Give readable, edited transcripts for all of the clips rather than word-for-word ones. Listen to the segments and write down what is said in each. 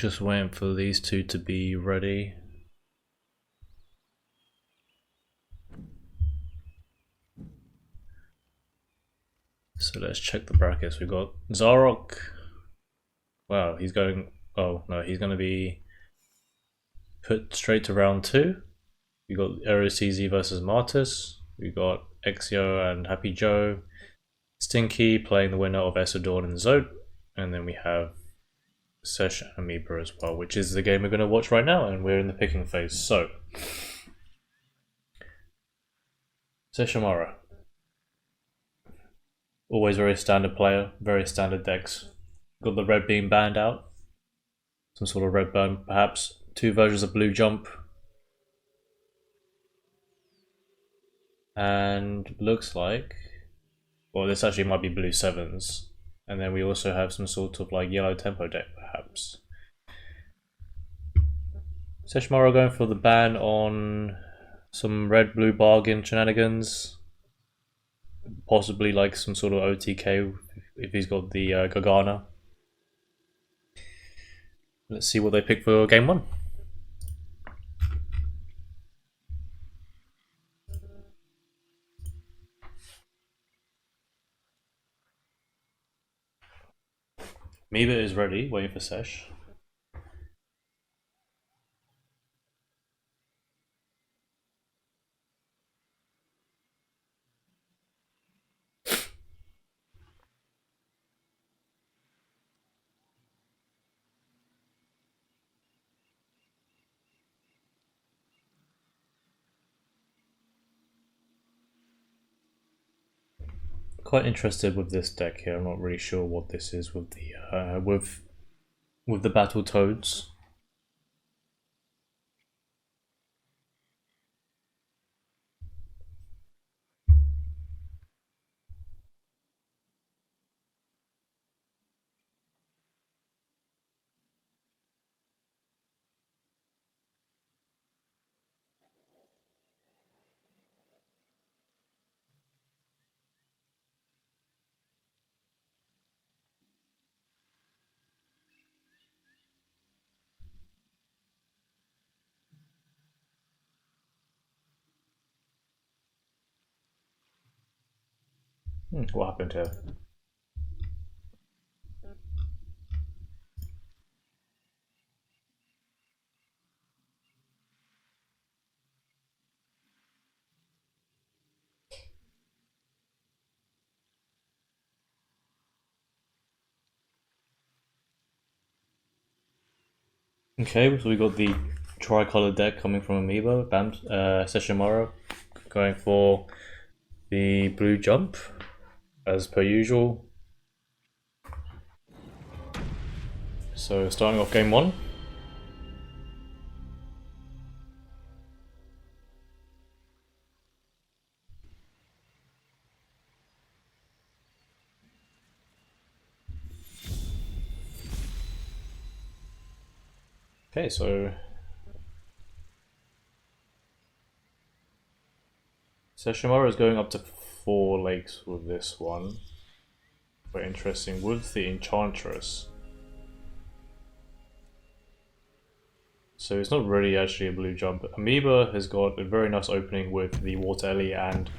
Just waiting for these two to be ready. So let's check the brackets. We've got Zarok. Wow, he's going. Oh no, he's going to be put straight to round 2. We got AeroCZ versus Martis. We got Exio and Happy Joe. Stinky playing the winner of Essadorn and Zote. And then we have Sesh and Amoeba as well, which is the game we're going to watch right now, and we're in the picking phase. So, Seshoumara. Always very standard player, very standard decks. Got the red being banned out. Some sort of red burn, perhaps. 2 versions of blue jump. And looks like, well, this actually might be blue 7s. And then we also have some sort of like yellow tempo deck, perhaps. Seshoumara going for the ban on some red-blue bargain shenanigans. Possibly like some sort of OTK if he's got the Gargana. Let's see what they pick for game 1. Amoeba is ready, waiting for Sesh. Quite interested with this deck here. I'm not really sure what this is with the with the Battle Toads. What happened here? Okay, so we got the tricolor deck coming from Amoeba, Seshoumara going for the blue jump, as per usual. So starting off game 1. Okay, so Seshoumara is going up to 4 lakes with this one. Very interesting, with the Enchantress. So it's not really actually a blue jump. Amoeba has got a very nice opening with the Water Ellie and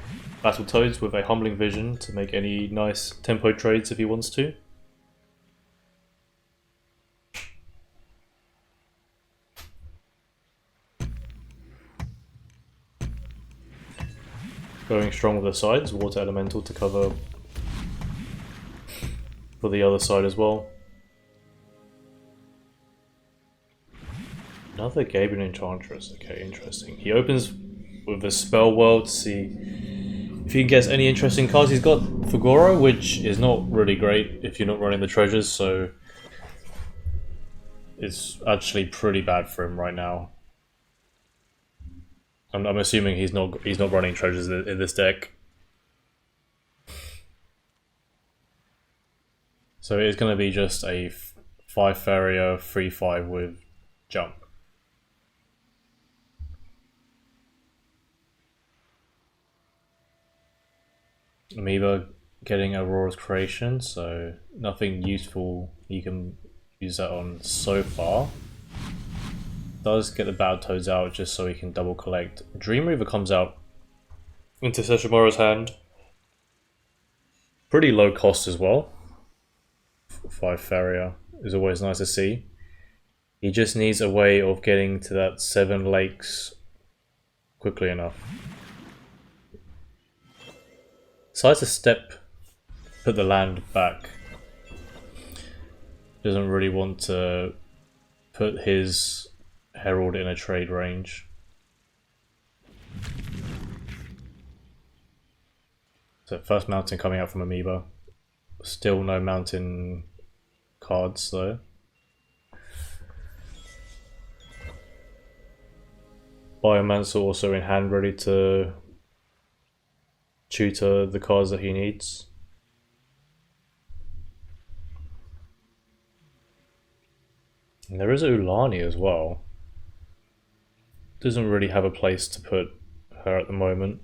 Battle Toads with a Humbling Vision to make any nice tempo trades if he wants to. Going strong with the sides, Water Elemental to cover for the other side as well. Another Gabriel Enchantress, okay, interesting. He opens with the Spell World to see if he gets any interesting cards. He's got Fugoro, which is not really great if you're not running the treasures, so it's actually pretty bad for him right now. I'm assuming he's not running treasures in this deck. So it's going to be just a 5 Farrier 3/5 with jump. Amoeba getting Aurora's Creation, so nothing useful you can use that on so far. Does get the Battletoads out just so he can double collect. Dream Reaver comes out into Seshoumara's hand. Pretty low cost as well. 5 Farrier is always nice to see. He just needs a way of getting to that 7 lakes quickly enough. Decides to put the land back. Doesn't really want to put his Herald in a trade range. So first mountain coming out from Amoeba. Still no mountain cards though. Biomancer also in hand, ready to tutor the cards that he needs. And there is Ulani as well. Doesn't really have a place to put her at the moment.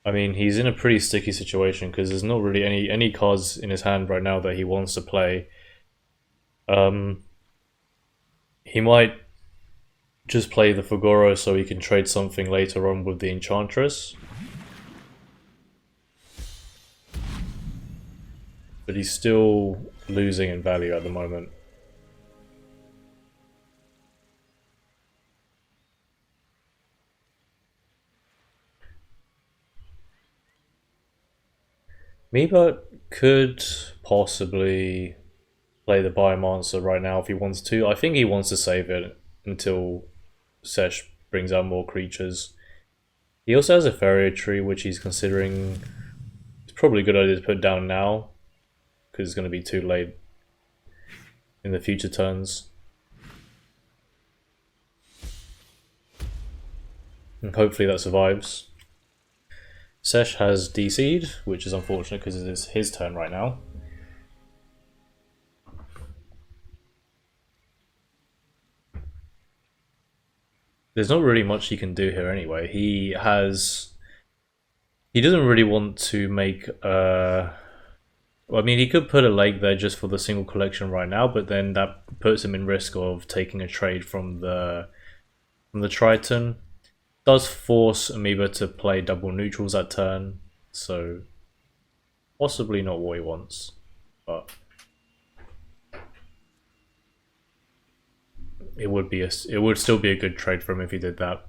I mean, he's in a pretty sticky situation because there's not really any cards in his hand right now that he wants to play. He might just play the Fugoro so he can trade something later on with the Enchantress. But he's still losing in value at the moment. Amoeba could possibly play the Biomancer right now if he wants to. I think he wants to save it until Sesh brings out more creatures. He also has a Farrier tree which he's considering. It's probably a good idea to put down now because it's going to be too late in the future turns. And hopefully that survives. Sesh has DC'd, which is unfortunate because it is his turn right now. There's not really much he can do here anyway. He doesn't really want to make I mean, he could put a lake there just for the single collection right now, but then that puts him in risk of taking a trade from the Triton. Does force Amoeba to play double neutrals that turn, so possibly not what he wants, but it would still be a good trade for him if he did that.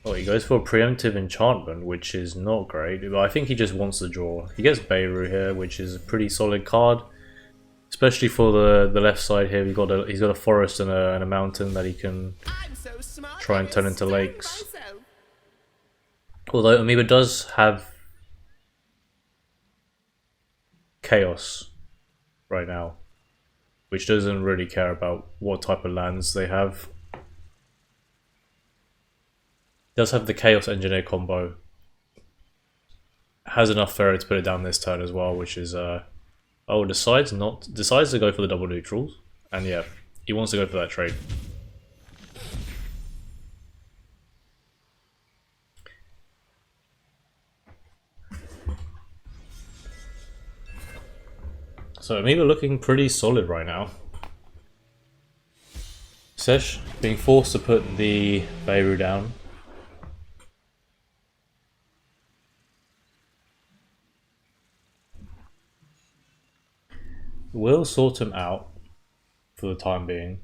Oh, he goes for a preemptive enchantment, which is not great, but I think he just wants to draw. He gets Beirut here, which is a pretty solid card, especially for the left side here. He's got a forest and a mountain that he can try and turn into lakes. Although Amoeba does have Chaos right now, which doesn't really care about what type of lands they have. Does have the Chaos Engineer combo. Has enough Ferret to put it down this turn as well, which is decides to go for the double neutrals, and yeah, he wants to go for that trade. So Amoeba looking pretty solid right now. Sesh being forced to put the Beirut down. We'll sort him out for the time being.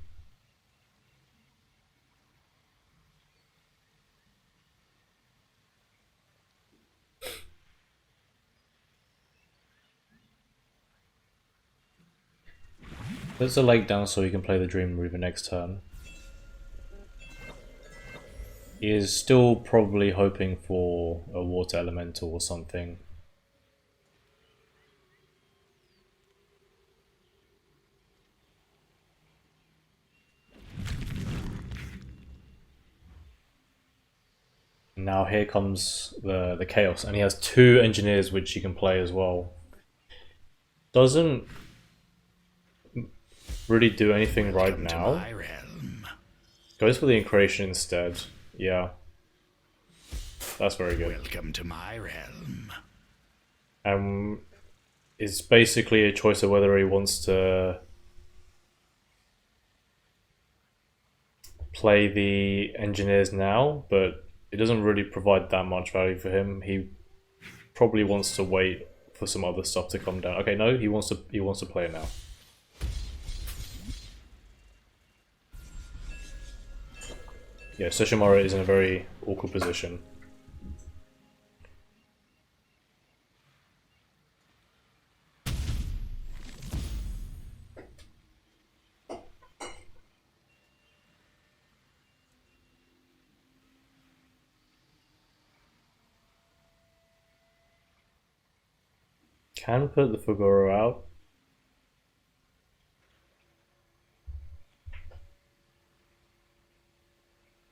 Puts the lake down so he can play the Dream Reaver next turn. He is still probably hoping for a water elemental or something. Now here comes the Chaos, and he has 2 engineers which he can play as well. Doesn't really do anything right now. Goes for the increation instead. Yeah. That's very good. Welcome to my realm. It's basically a choice of whether he wants to play the engineers now, but it doesn't really provide that much value for him. He probably wants to wait for some other stuff to come down. Okay, no, he wants to play it now. Yeah, Seshoumara is in a very awkward position. Can put the Fugoro out.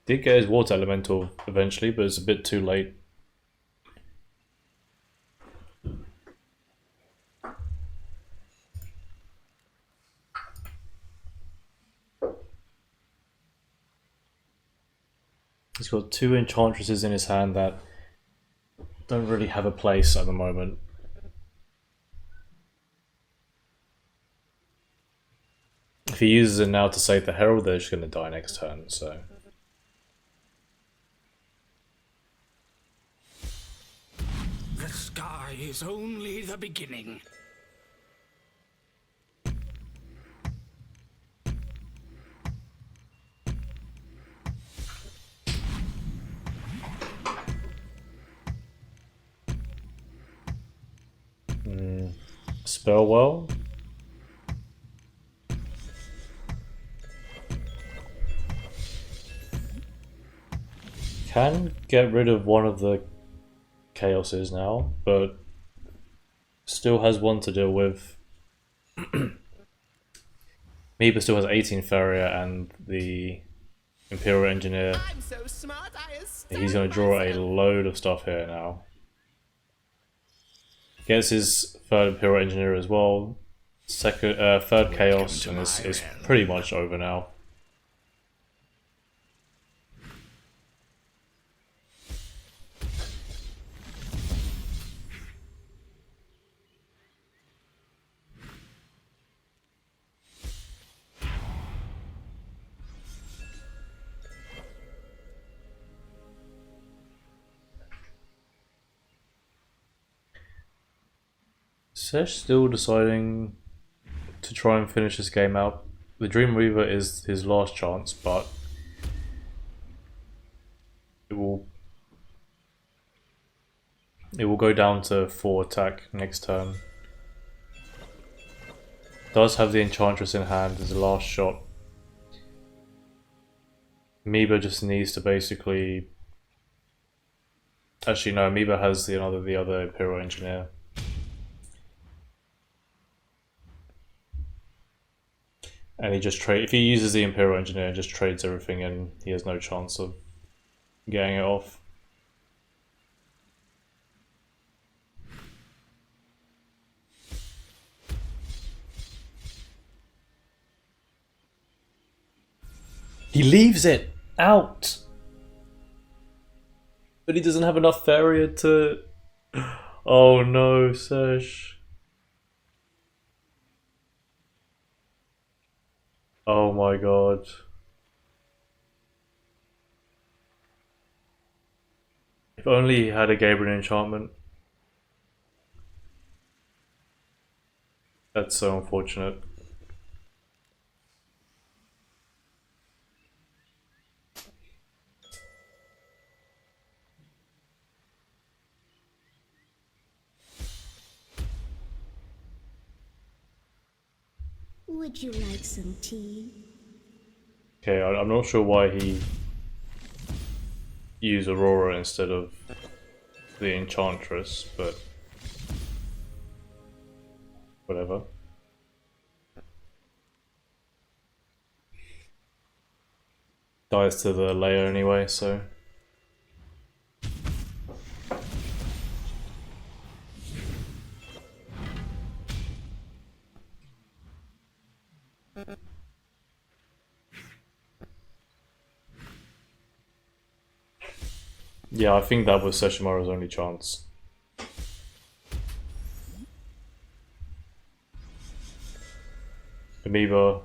Did get his water elemental eventually, but it's a bit too late. He's got 2 enchantresses in his hand that don't really have a place at the moment. If he uses it now to save the Herald, they're just going to die next turn, so... The sky is only the beginning. Spellwell? Can get rid of one of the Chaoses now, but still has one to deal with. Amoeba still has 18 Farrier and the Imperial Engineer. I'm so smart, He's going to draw a load of stuff here now. Gets his 3rd Imperial Engineer as well. 3rd Chaos, and it's pretty much over now. Sesh still deciding to try and finish this game out. The Dream Reaver is his last chance, but it will go down to 4 attack next turn. Does have the Enchantress in hand as the last shot. Amoeba just needs to basically... Actually no, Amoeba has the other Imperial Engineer. And he just if he uses the Imperial Engineer and just trades everything in, he has no chance of getting it off. He leaves it out! But he doesn't have enough Farrier to... Oh no, Sesh. Oh my god. If only he had a Gabriel enchantment. That's so unfortunate. Would you like some tea? Okay, I'm not sure why he used Aurora instead of the Enchantress, but whatever. Dies to the layer anyway, so... Yeah, I think that was Seshoumara's only chance. Amoeba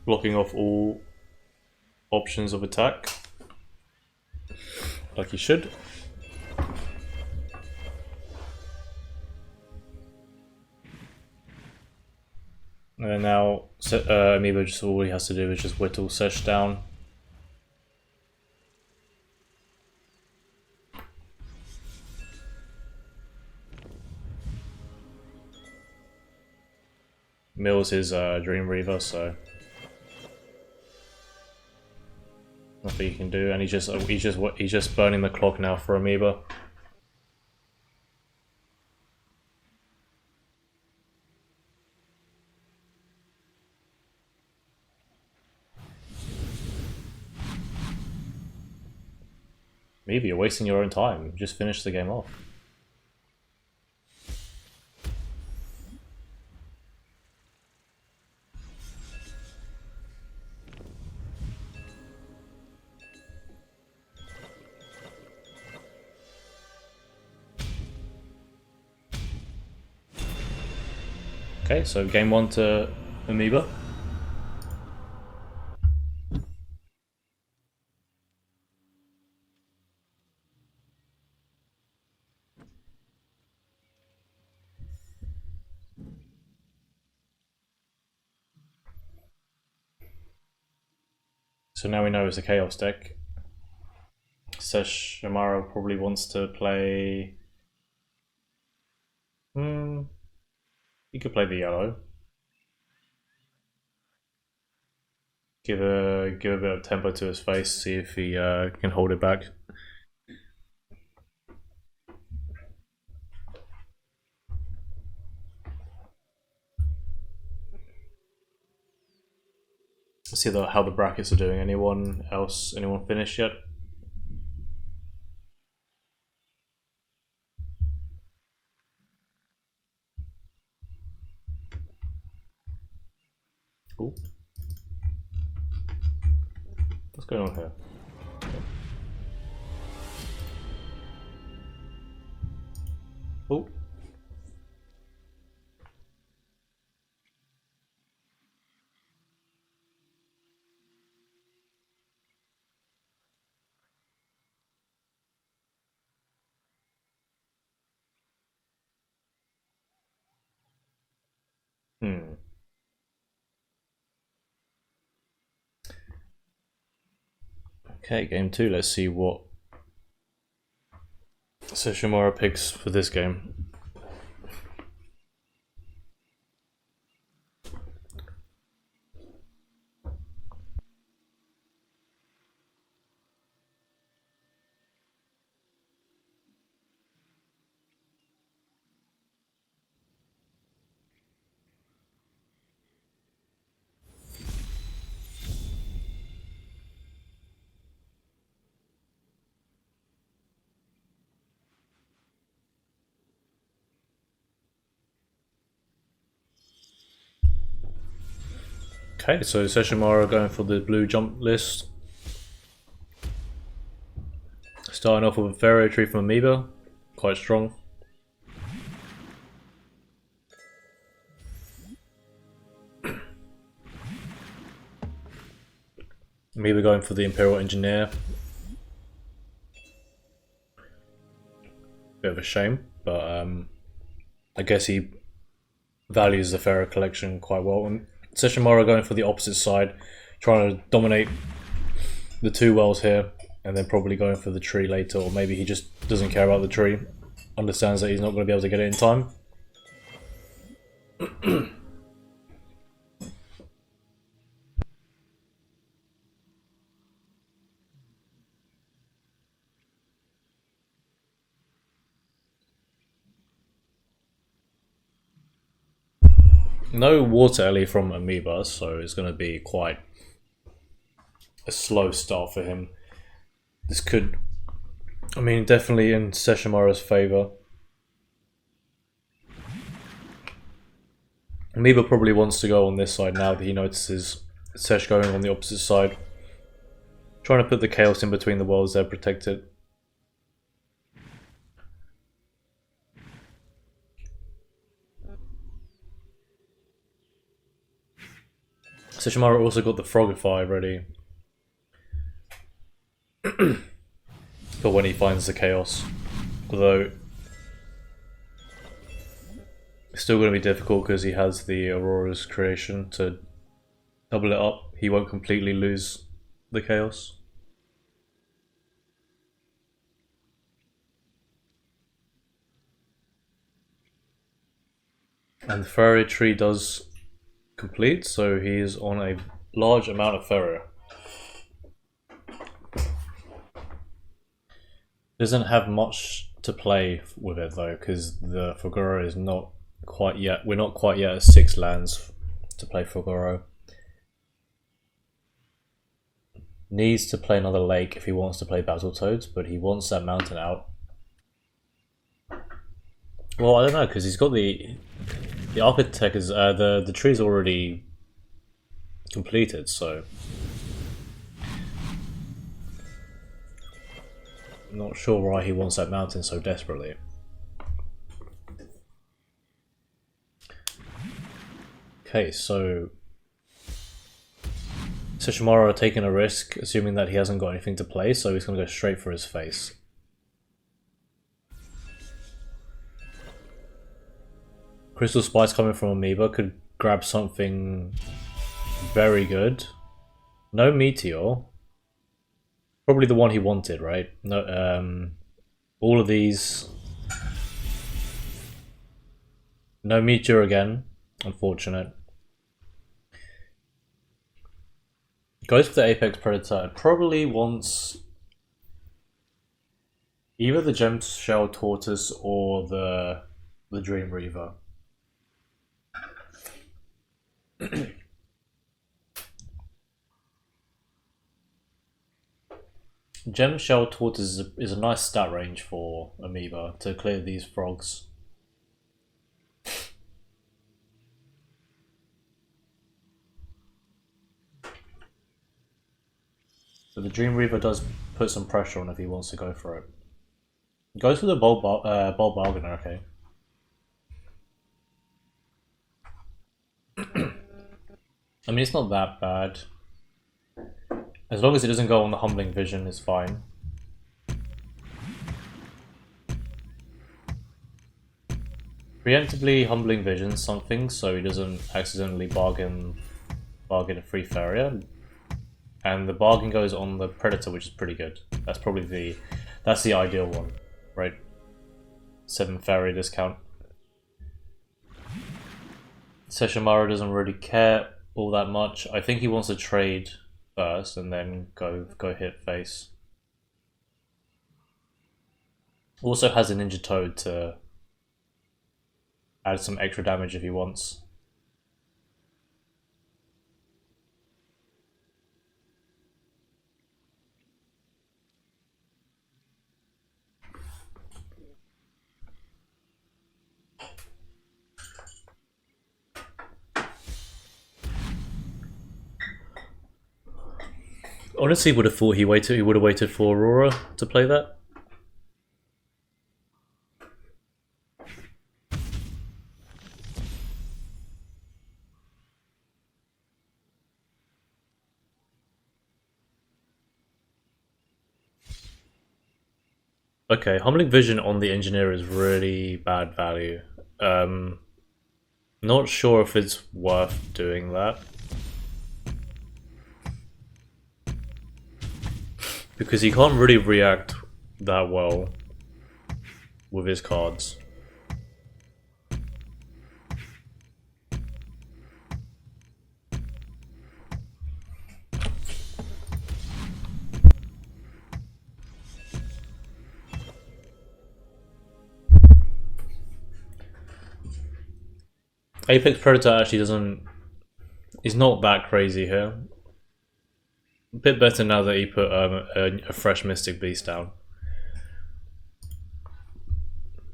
blocking off all options of attack, like he should. And now Amoeba just all he has to do is just whittle Sesh down. Mills his Dream Reaver, so nothing he can do, and he's just burning the clock now for Amoeba. Maybe you're wasting your own time. Just finish the game off. Okay, so game 1 to Amoeba. So now we know it's a Chaos deck. Seshoumara probably wants to play... He could play the yellow. Give a bit of tempo to his face, see if he can hold it back. See how the brackets are doing. Anyone finished yet? Cool. What's going on here? Oh. Okay, game 2. Let's see what Seshoumara picks for this game. Okay, so Seshoumara going for the blue jump list. Starting off with a Pharaoh tree from Amoeba, quite strong. Amoeba going for the Imperial Engineer. Bit of a shame, but I guess he values the Pharaoh collection quite well. And Seshoumara going for the opposite side, trying to dominate the two wells here, and then probably going for the tree later, or maybe he just doesn't care about the tree, understands that he's not going to be able to get it in time. No water ellie from Amoeba, so it's going to be quite a slow start for him. This could, I mean, definitely in Seshoumara's favour. Amoeba probably wants to go on this side now that he notices Sesh going on the opposite side. Trying to put the chaos in between the worlds there, protect it. Seshoumara also got the Frogify ready. For when he finds the Chaos. Although it's still going to be difficult because he has the Aurora's creation to double it up. He won't completely lose the Chaos. And the Ferrier tree does complete, so he is on a large amount of Ferrier. Doesn't have much to play with it though, because the Fugoro is not quite yet. We're not quite yet at 6 lands to play Fugoro. Needs to play another lake if he wants to play Battletoads, but he wants that mountain out. Well, I don't know, because he's got the architect is the tree's already completed, so I'm not sure why he wants that mountain so desperately. Okay, so Seshoumara taking a risk, assuming that he hasn't got anything to play, so he's going to go straight for his face. Crystal Spice coming from Amoeba could grab something very good. No Meteor. Probably the one he wanted, right? No, all of these. No Meteor again. Unfortunate. Goes for the Apex Predator. Probably wants either the Gem Shell Tortoise or the Dream Reaver. Gem Shell Tortoise is a nice stat range for Amoeba to clear these frogs. So the Dream Reaver does put some pressure on if he wants to go for it. Goes for the Bulb Bargainer, okay. I mean, it's not that bad. As long as it doesn't go on the Humbling Vision, it's fine. Preemptively Humbling Vision something so he doesn't accidentally bargain a free Farrier. And the bargain goes on the Predator, which is pretty good. That's probably that's the ideal one, right? 7 Farrier discount. Seshoumara doesn't really care all that much. I think he wants to trade first and then go hit face. Also has a Ninja Toad to add some extra damage if he wants. Honestly, would have thought he would have waited for Aurora to play that. Okay, Humbling Vision on the Engineer is really bad value. Not sure if it's worth doing that. Because he can't really react that well with his cards. Apex Predator actually is not that crazy here. A bit better now that he put a fresh Mystic Beast down.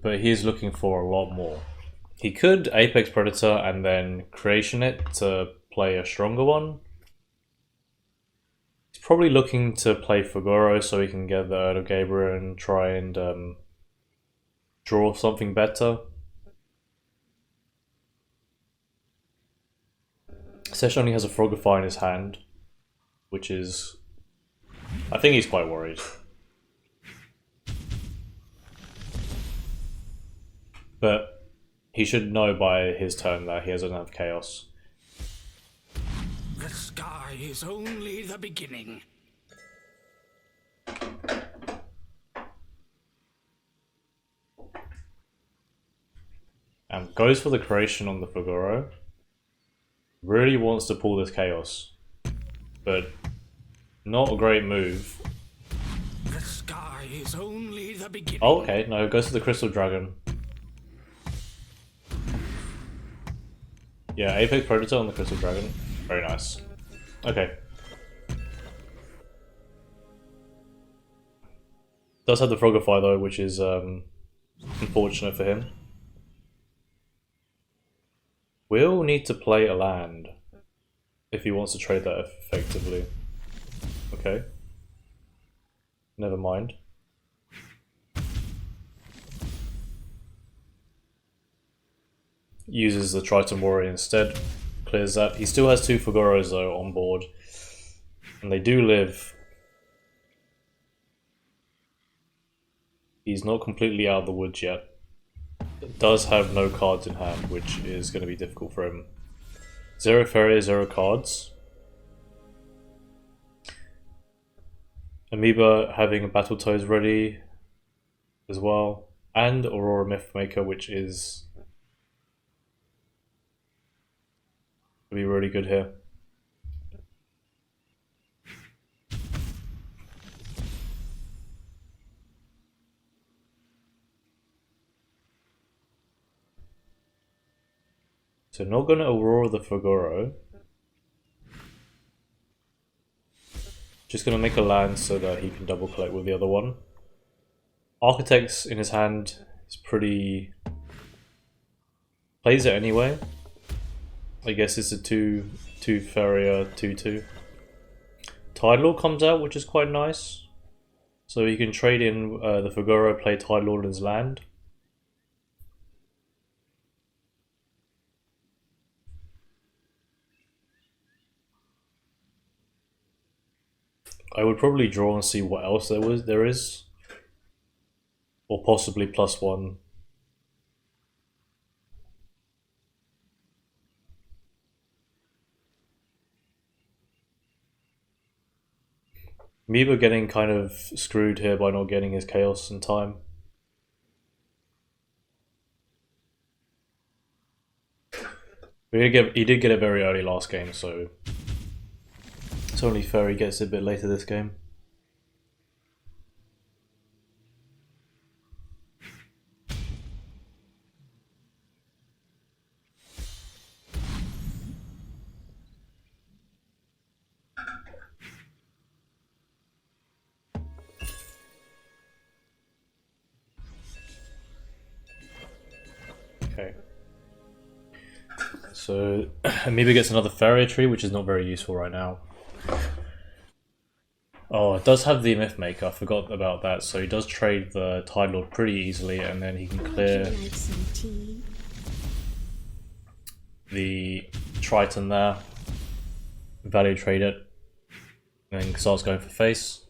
But he's looking for a lot more. He could Apex Predator and then Creation it to play a stronger one. He's probably looking to play Fugoro so he can get the Earth of Gabriel and try and draw something better. Sesh only has a Frogify in his hand, which is... I think he's quite worried. But he should know by his turn that he doesn't have Chaos. The sky is only the beginning. And goes for the creation on the Fugoro. Really wants to pull this Chaos. But not a great move. The sky is only the beginning. Oh, okay. No, goes for the Crystal Dragon. Yeah, Apex Predator on the Crystal Dragon. Very nice. Okay. Does have the Frogify though, which is unfortunate for him. Will need to play a land if he wants to trade that effectively. Okay. Never mind. Uses the Triton Warrior instead. Clears that. He still has 2 Fugoros though on board. And they do live. He's not completely out of the woods yet. Does have no cards in hand, which is going to be difficult for him. 0 Ferrier, 0 cards. Amoeba having a Battletoads ready as well. And Aurora Mythmaker, which is going to be really good here. So not going to Aurora the Fugoro. Just going to make a land so that he can double collect with the other one. Architects in his hand is pretty... Plays it anyway. I guess it's a 2 Ferrier 2/2. Tidalord comes out, which is quite nice. So you can trade in the Fugoro, play Tidalord in his land. I would probably draw and see what else there is. Or possibly +1. Amoeba getting kind of screwed here by not getting his Chaos in time. But he did get it very early last game, so it's only fair he gets it a bit later this game. Okay. So Amoeba gets another Farrier tree, which is not very useful right now. Oh, it does have the Mythmaker, I forgot about that, so he does trade the Tidalord pretty easily, and then he can clear the Triton there, value trade it, and then starts going for face.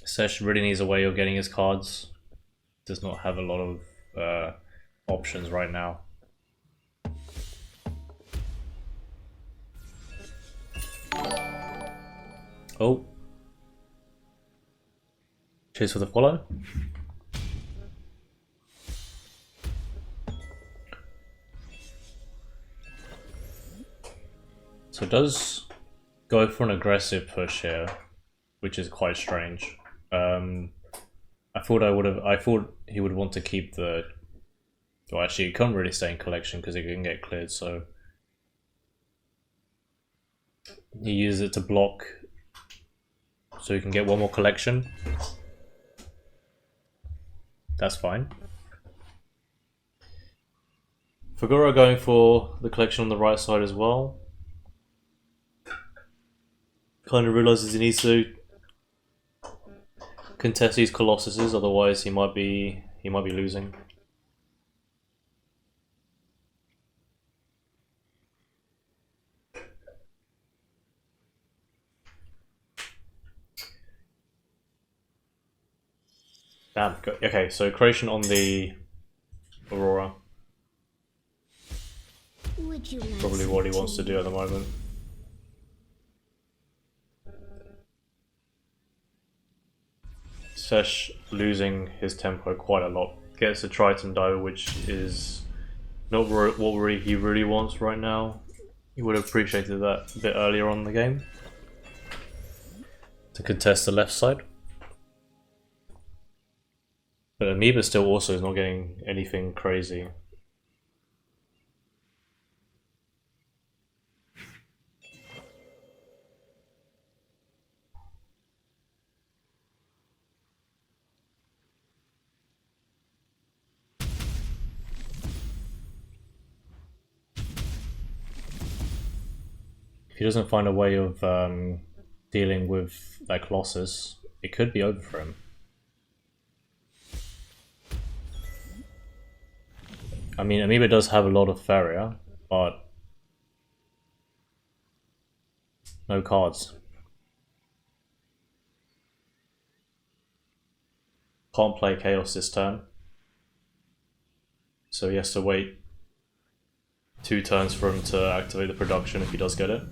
Sesh really needs a way of getting his cards. Does not have a lot of options right now. Oh. Chase for the follow. So it does go for an aggressive push here, which is quite strange. I thought he would want to keep the... Well, actually, he can't really stay in collection because he can get cleared, so... He uses it to block so he can get one more collection. That's fine. Fugoro going for the collection on the right side as well. Kind of realizes he needs to contest these Colossuses, otherwise he might be losing. Damn. Okay, so creation on the Aurora. Would you like Probably some what he wants to tea? do at the moment. Sesh losing his tempo quite a lot. Gets a Triton dive, which is not what he really wants right now. He would have appreciated that a bit earlier on in the game. To contest the left side. But Amoeba still also is not getting anything crazy. If he doesn't find a way of dealing with that Colossus, it could be over for him. I mean, Amoeba does have a lot of Farrier, but no cards. Can't play Chaos this turn, so he has to wait 2 turns for him to activate the production if he does get it.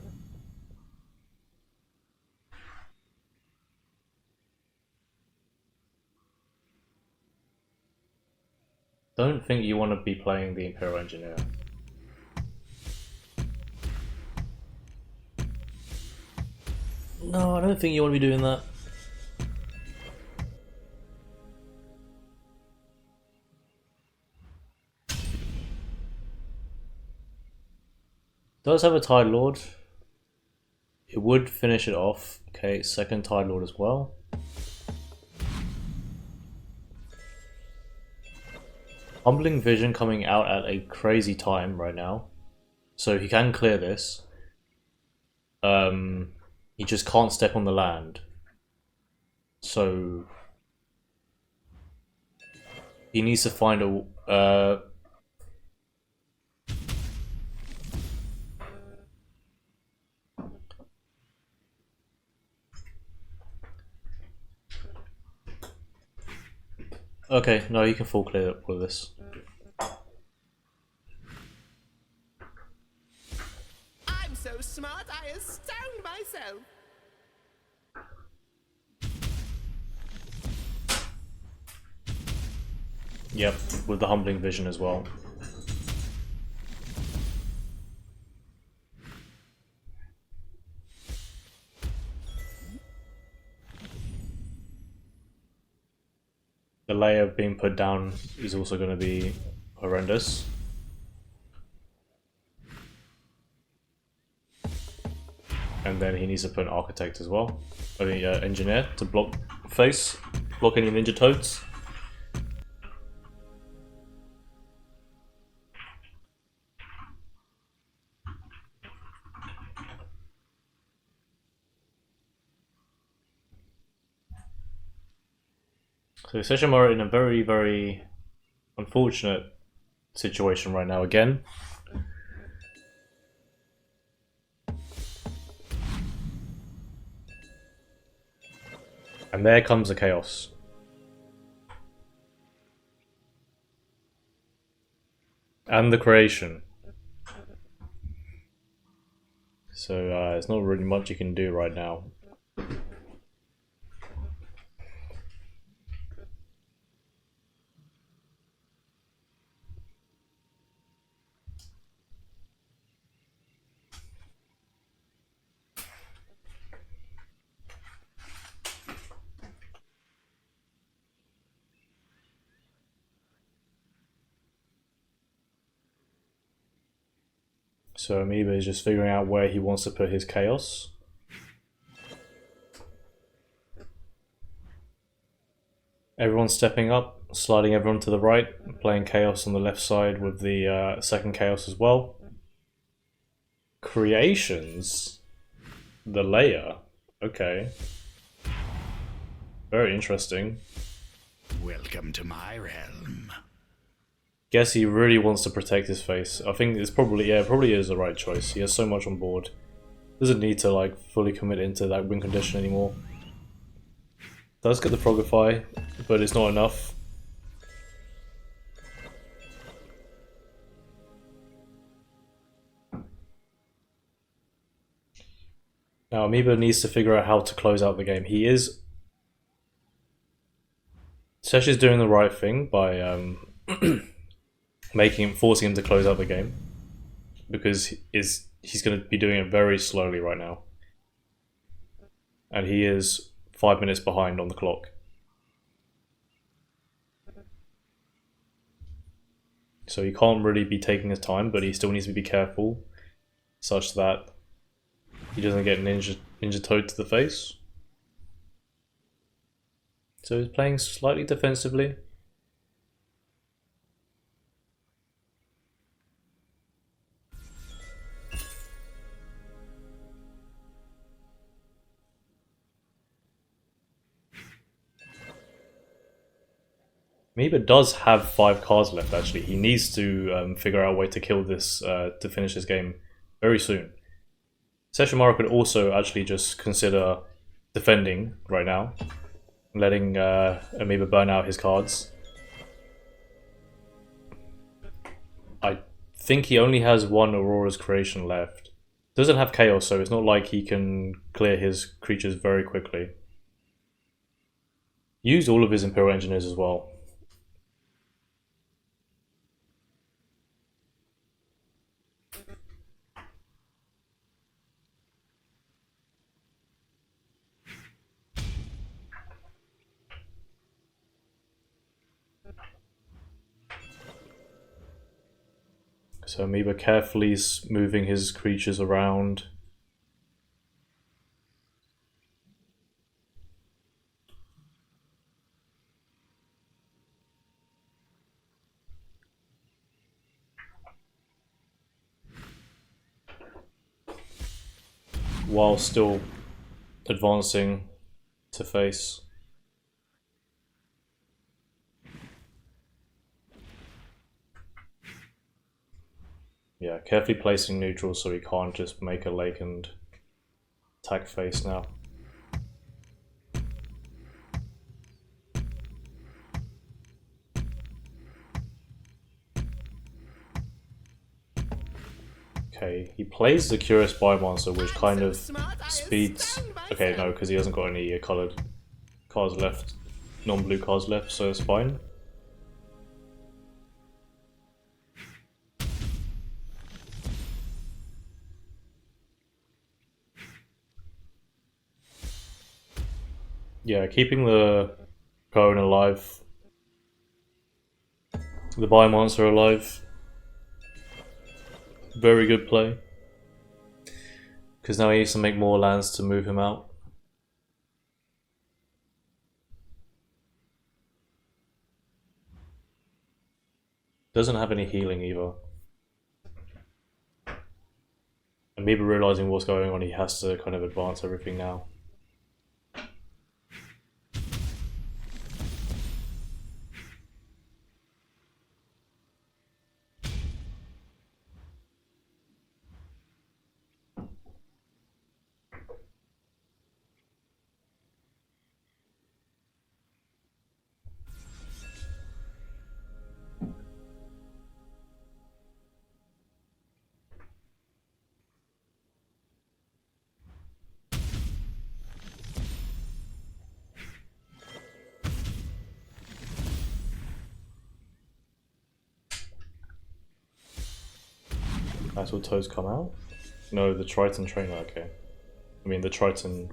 Don't think you want to be playing the Imperial Engineer. No, I don't think you want to be doing that. Does have a Tide Lord. It would finish it off. Okay, second Tide Lord as well. Humbling Vision coming out at a crazy time right now. So he can clear this. He just can't step on the land. So he needs to find a okay, no, you can full clear all of this. I'm so smart, I astound myself. Yep, with the Humbling Vision as well. The layer being put down is also going to be horrendous. And then he needs to put an Architect as well. I mean, Engineer to block face, block any Ninja Toads. So Seshoumara in a very, very unfortunate situation right now again. And there comes the chaos. And the creation. So there's not really much you can do right now. So Amoeba is just figuring out where he wants to put his chaos. Everyone's stepping up, sliding everyone to the right, playing chaos on the left side with the second chaos as well. Creations? The layer? Okay. Very interesting. Welcome to my realm. Guess he really wants to protect his face. I think it's probably, yeah, it probably is the right choice. He has so much on board. Doesn't need to like fully commit into that win condition anymore. Does get the Progify, but it's not enough. Now Amoeba needs to figure out how to close out the game. Sesh is doing the right thing by forcing him to close out the game, because he's going to be doing it very slowly right now, and he is 5 minutes behind on the clock. So he can't really be taking his time, but he still needs to be careful, such that he doesn't get ninja toad to the face. So he's playing slightly defensively. Amoeba does have 5 cards left actually. He needs to figure out a way to kill this to finish this game very soon. Seshoumara could also actually just consider defending right now, letting Amoeba burn out his cards. I think he only has 1 Aurora's Creation left. Doesn't have Chaos, so it's not like he can clear his creatures very quickly. Used all of his Imperial Engineers as well. So Amoeba carefully moving his creatures around. While still advancing to face. Yeah, carefully placing neutral so he can't just make a lake and attack face now. Okay, he plays the Curious Biomonster, which kind of speeds... Okay, no, because he hasn't got any coloured cards left, non-blue cards left, so it's fine. Yeah, keeping the Cone alive, the Biomonster alive. Very good play. Because now he needs to make more lands to move him out. Doesn't have any healing either. Amoeba realizing what's going on, he has to kind of advance everything now. Battle Toads come out? No, the Triton Trainer, okay. I mean the Triton...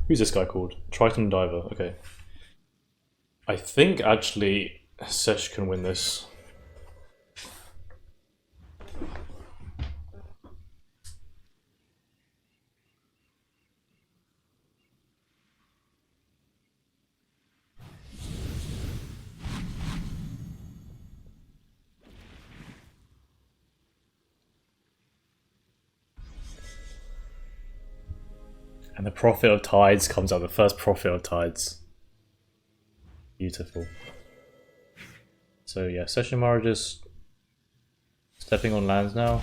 Who's this guy called? Triton Diver, okay. I think actually Sesh can win this. And the Prophet of Tides comes out, the first Prophet of Tides. Beautiful. So yeah, Seshoumara just stepping on lands now.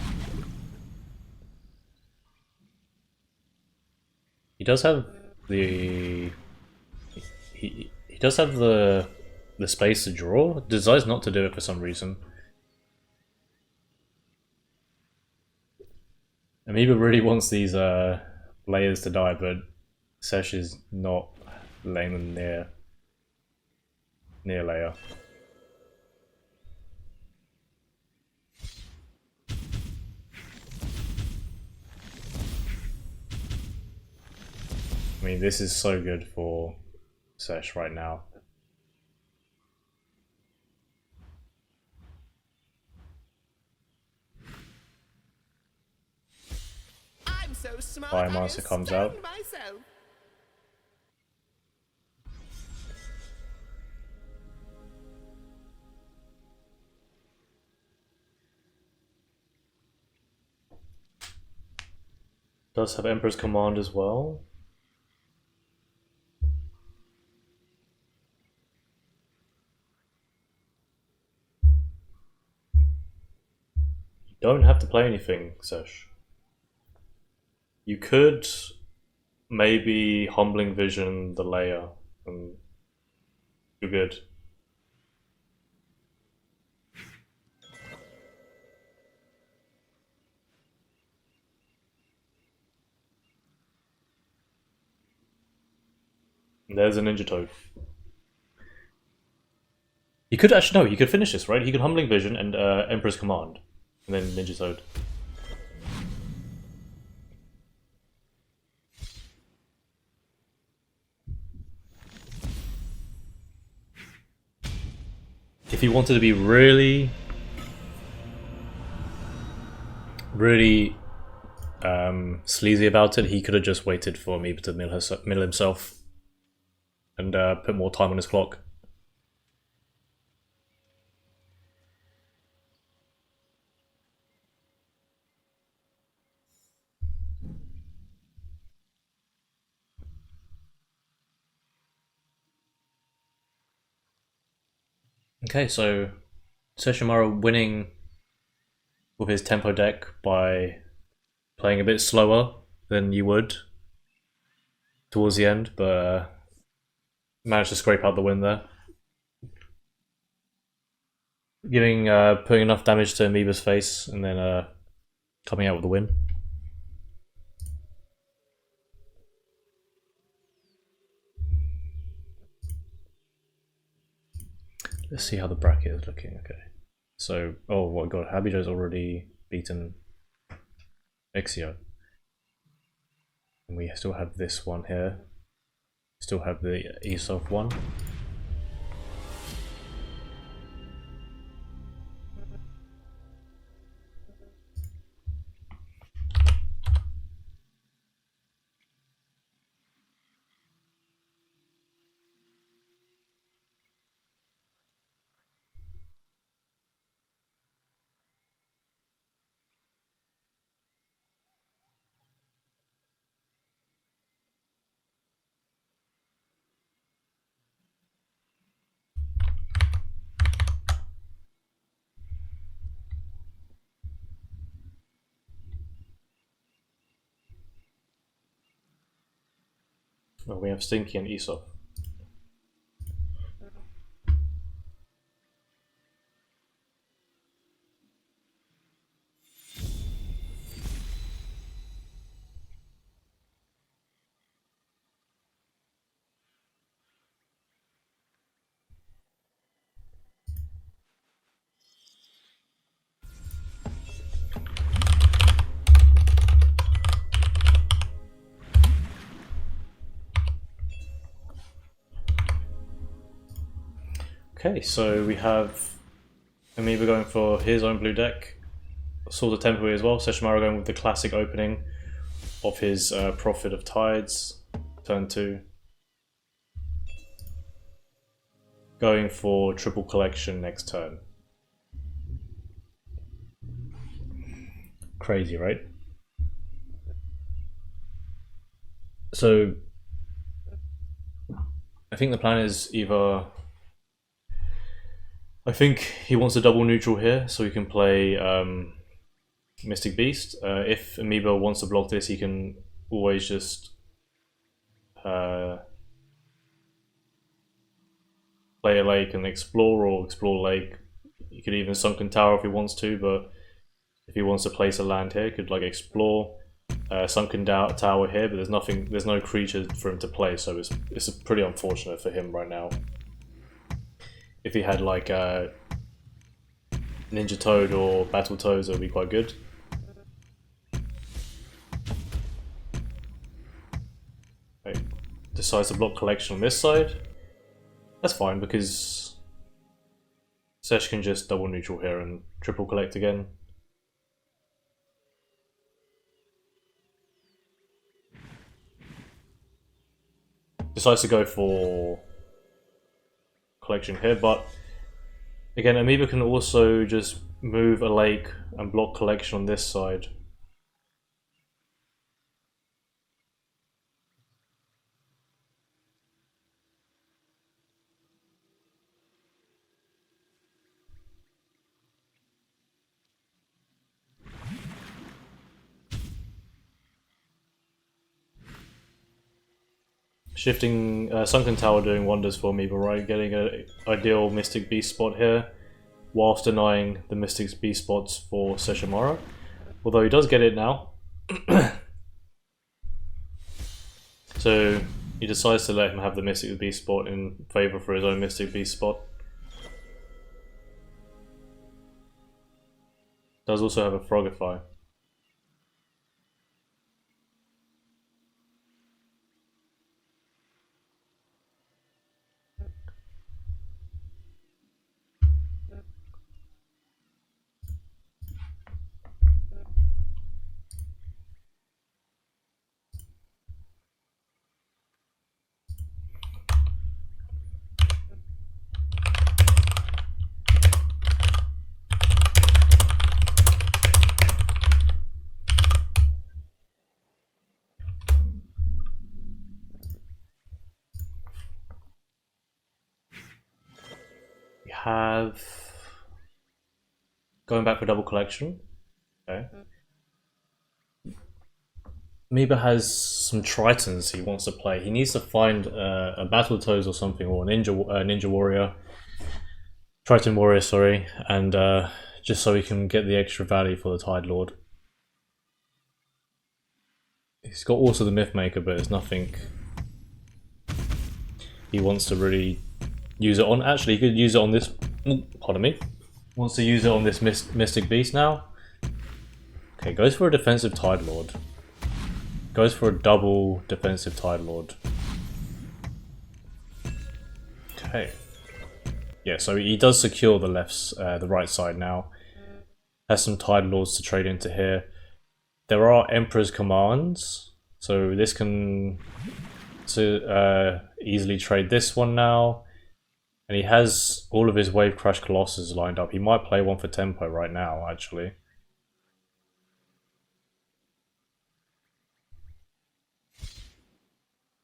He does have the... he does have the space to draw. Decides not to do it for some reason. Amoeba really wants these layers to die, but Sesh is not laying them near layer. I mean, this is so good for Sesh right now. I'm so smart. Biomaster comes out. Myself. Does have Emperor's Command as well. You don't have to play anything, Sesh. You could maybe Humbling Vision the layer and you're good. There's a Ninja Toad. You could actually, no, you could finish this, right? He could Humbling Vision and Emperor's Command. And then Ninja Toad. If he wanted to be really sleazy about it, he could have just waited for Amoeba to mill himself and put more time on his clock. Okay, so Seshoumara winning with his tempo deck by playing a bit slower than you would towards the end, but managed to scrape out the win there. Putting enough damage to Amoeba's face and then coming out with the win. Let's see how the bracket is looking. Okay, so oh my god, Habijo's already beaten Exio, and we still have this one here. Still have the Esof one. Oh, we have Stinky and Esop. Okay, so we have Amoeba going for his own blue deck, Sword of Temporary as well. Seshoumara going with the classic opening of his Prophet of Tides, turn 2. Going for triple collection next turn. Crazy, right? So I think the plan is either... I think he wants a double neutral here, so he can play Mystic Beast. If Amoeba wants to block this, he can always just play a lake and explore, or explore lake. He could even sunken tower if he wants to, but if he wants to place a land here, he could like explore, sunken tower here. But there's no creature for him to play, so it's pretty unfortunate for him right now. If he had like Ninja Toad or Battle Toads, it would be quite good. Okay. Decides to block collection on this side. That's fine because Sesh can just double neutral here and triple collect again. Decides to go for collection here, but again, Amoeba can also just move a lake and block collection on this side. Shifting Sunken Tower doing wonders for me, but right, getting an ideal Mystic Beast spot here, whilst denying the Mystic Beast spots for Seshoumara. Although he does get it now. So he decides to let him have the Mystic Beast spot in favour for his own Mystic Beast spot. Does also have a Frogify. Have going back for double collection. Okay. Amoeba has some Tritons he wants to play. He needs to find a Battletoads or something, or a Ninja Warrior, Triton Warrior, sorry, and just so he can get the extra value for the Tide Lord. He's got also the Myth Maker, but it's nothing he wants to really use it on. Actually, he could use it on this. Pardon me. Wants to use it on this Mystic Beast now. Okay, goes for a defensive Tide Lord. Goes for a double defensive Tide Lord. Okay. Yeah, so he does secure the the right side now. Has some Tide Lords to trade into here. There are Emperor's commands, so this can easily trade this one now. And he has all of his Wave Crash Colossus lined up. He might play one for tempo right now, actually.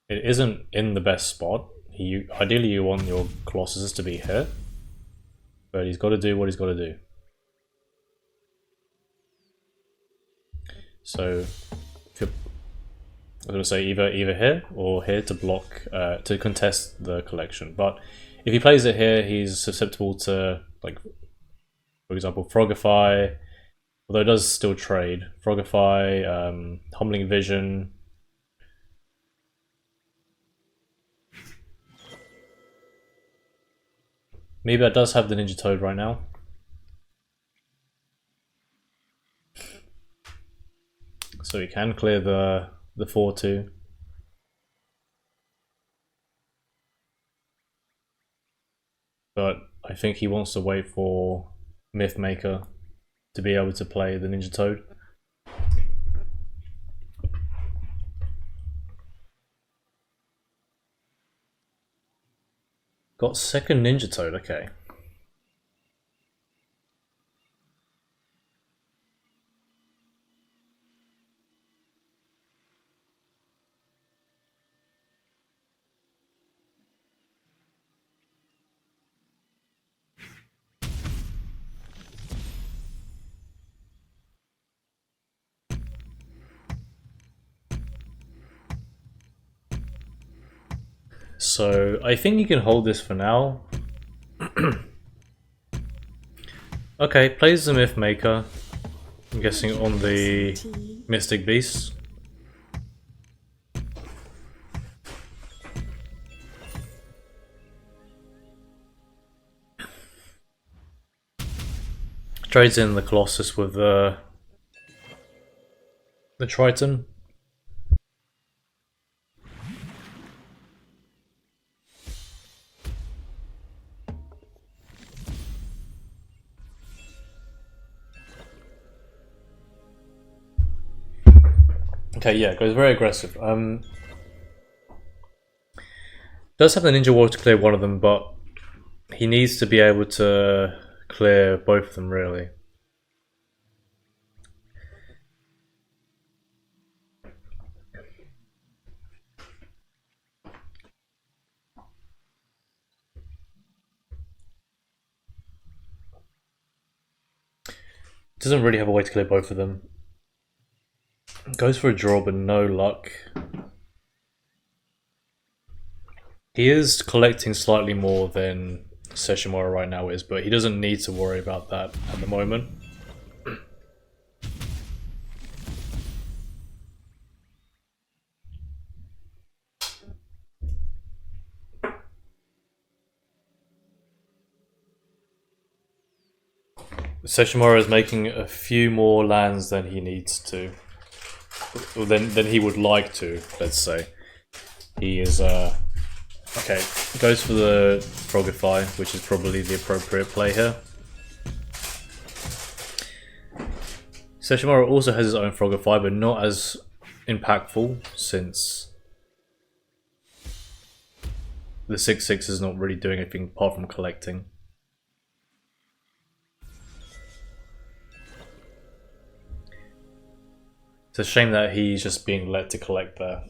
It isn't in the best spot. Ideally you want your Colossuses to be here. But he's got to do what he's got to do. So, I'm going to say either here or here to block, to contest the collection. But if he plays it here, he's susceptible to, like, for example, Frogify, although it does still trade. Frogify, Humbling Vision. Maybe it does have the Ninja Toad right now. So he can clear the 4-2. But I think he wants to wait for Myth Maker to be able to play the Ninja Toad. Got second Ninja Toad, okay. So I think you can hold this for now. Okay, plays the Myth Maker. I'm guessing on the Mystic Beast. Trades in the Colossus with the Triton. Okay, yeah, goes very aggressive. Does have the Ninja Wall to clear one of them, but he needs to be able to clear both of them, really. Doesn't really have a way to clear both of them. Goes for a draw, but no luck. He is collecting slightly more than Seshoumara right now is, but he doesn't need to worry about that at the moment. Seshoumara is making a few more lands than he needs to. Than he would like to, let's say. He is, okay, goes for the Frogify, which is probably the appropriate play here. Seshoumara also has his own Frogify, but not as impactful, since the 6/6 is not really doing anything apart from collecting. It's a shame that he's just being let to collect there.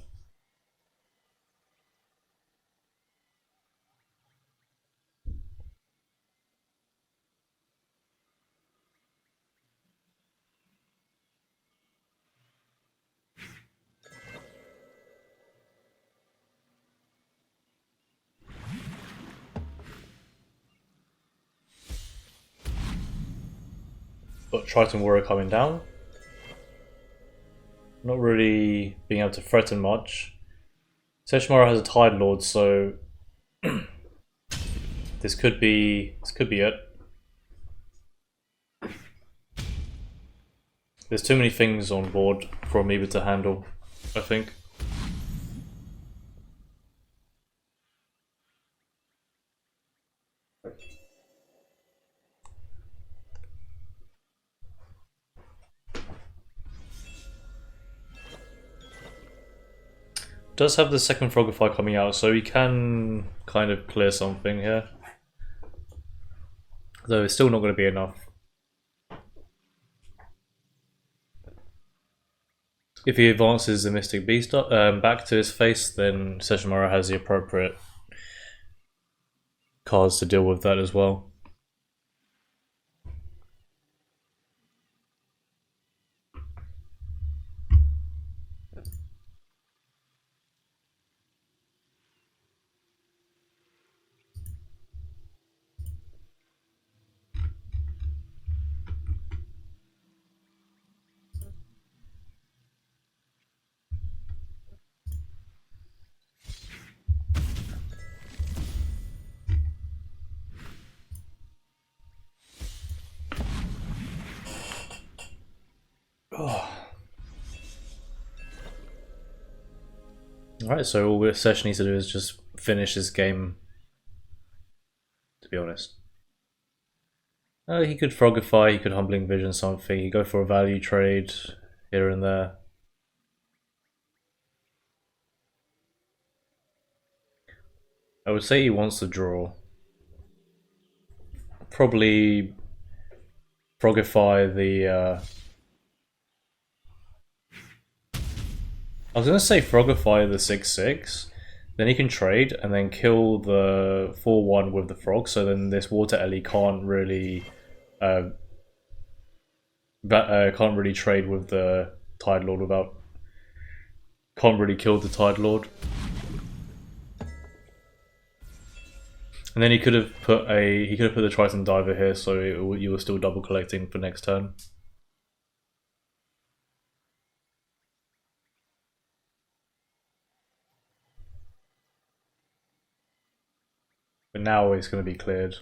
But Triton Warrior coming down. Not really being able to threaten much. Seshoumara has a Tide Lord, so this could be it. There's too many things on board for Amoeba to handle, I think. Does have the second Frogify coming out, so he can kind of clear something here. Though it's still not going to be enough. If he advances the Mystic Beast back to his face, then Seshoumara has the appropriate cards to deal with that as well. Alright, so all the Session needs to do is just finish this game, to be honest. He could Frogify, he could Humbling Vision something, he could go for a value trade here and there. I would say he wants to draw. Probably Frogify the... I was going to say Frogify the 6/6, then he can trade and then kill the 4/1 with the frog, so then this Water Ellie can't really trade with the Tide Lord without... Can't really kill the Tide Lord. And then he could have put the Triton Diver here, so you were still double collecting for next turn. But now it's going to be cleared.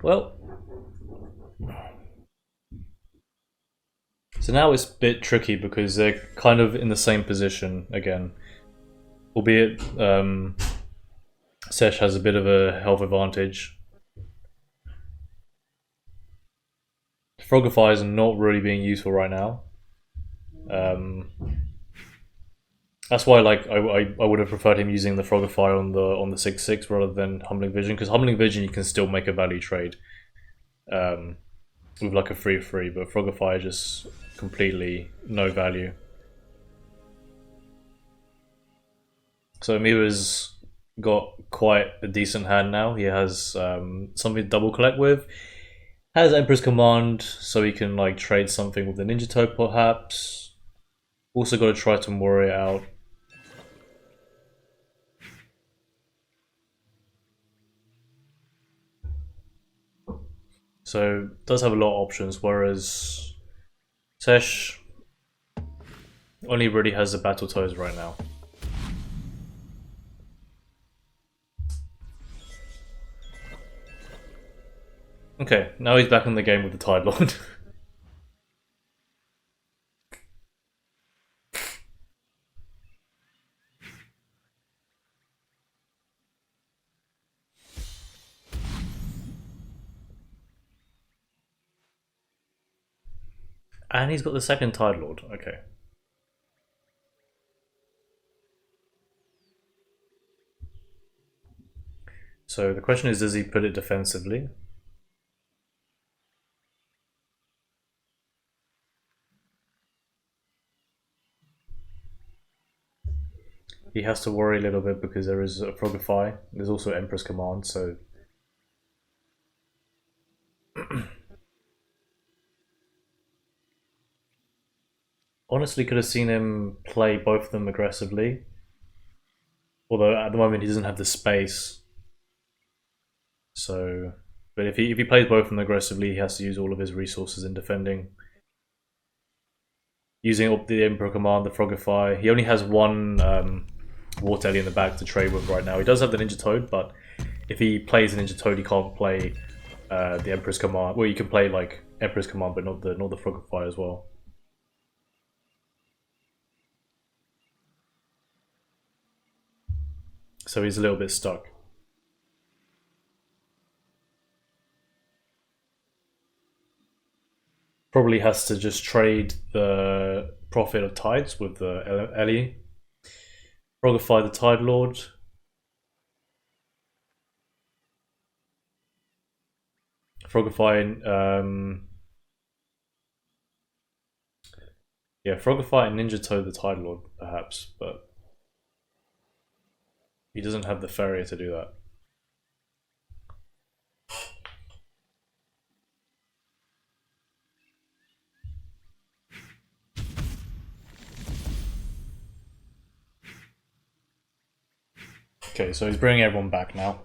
Well, so now it's a bit tricky because they're kind of in the same position again. Albeit Sesh has a bit of a health advantage. Frogify is not really being useful right now. That's why, like, I would have preferred him using the Frogify on the 6/6 rather than Humbling Vision, because Humbling Vision you can still make a value trade with like a 3/3, but Frogify is just completely no value. So Amoeba's got quite a decent hand now. He has something to double collect with. Has Emperor's Command, so he can like trade something with the Ninja Toe perhaps. Also got to try to Warrior out. So does have a lot of options, whereas Sesh only really has the Battle Toes right now. Okay, now he's back in the game with the Tide Lord. And he's got the second Tide Lord, okay. So the question is, does he put it defensively? He has to worry a little bit because there is a Frogify. There's also Emperor's Command, so... Honestly, could have seen him play both of them aggressively. Although at the moment he doesn't have the space. So... But if he plays both of them aggressively, he has to use all of his resources in defending. Using up the Emperor Command, the Frogify. He only has one... Water Ellie in the back to trade with right now. He does have the Ninja Toad, but if he plays the Ninja Toad, he can't play the Emperor's Command. Well, you can play like Emperor's Command, but not the Frogify as well. So he's a little bit stuck. Probably has to just trade the Prophet of Tides with the Ellie. Frogify the Tide Lord. Frogify, yeah, Frogify and Ninja Toad the Tide Lord, perhaps, but he doesn't have the Farrier to do that. Okay, so he's bringing everyone back now.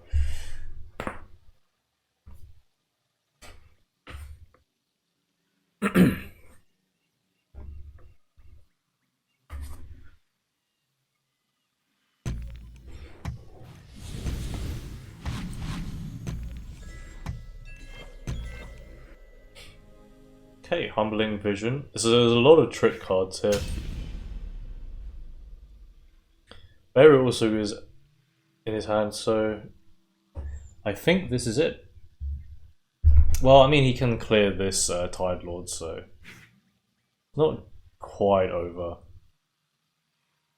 Okay, Humbling Vision. There's a lot of trick cards here. Barrier also is in his hand, so I think this is it. Well, I mean, he can clear this Tide Lord, so it's not quite over.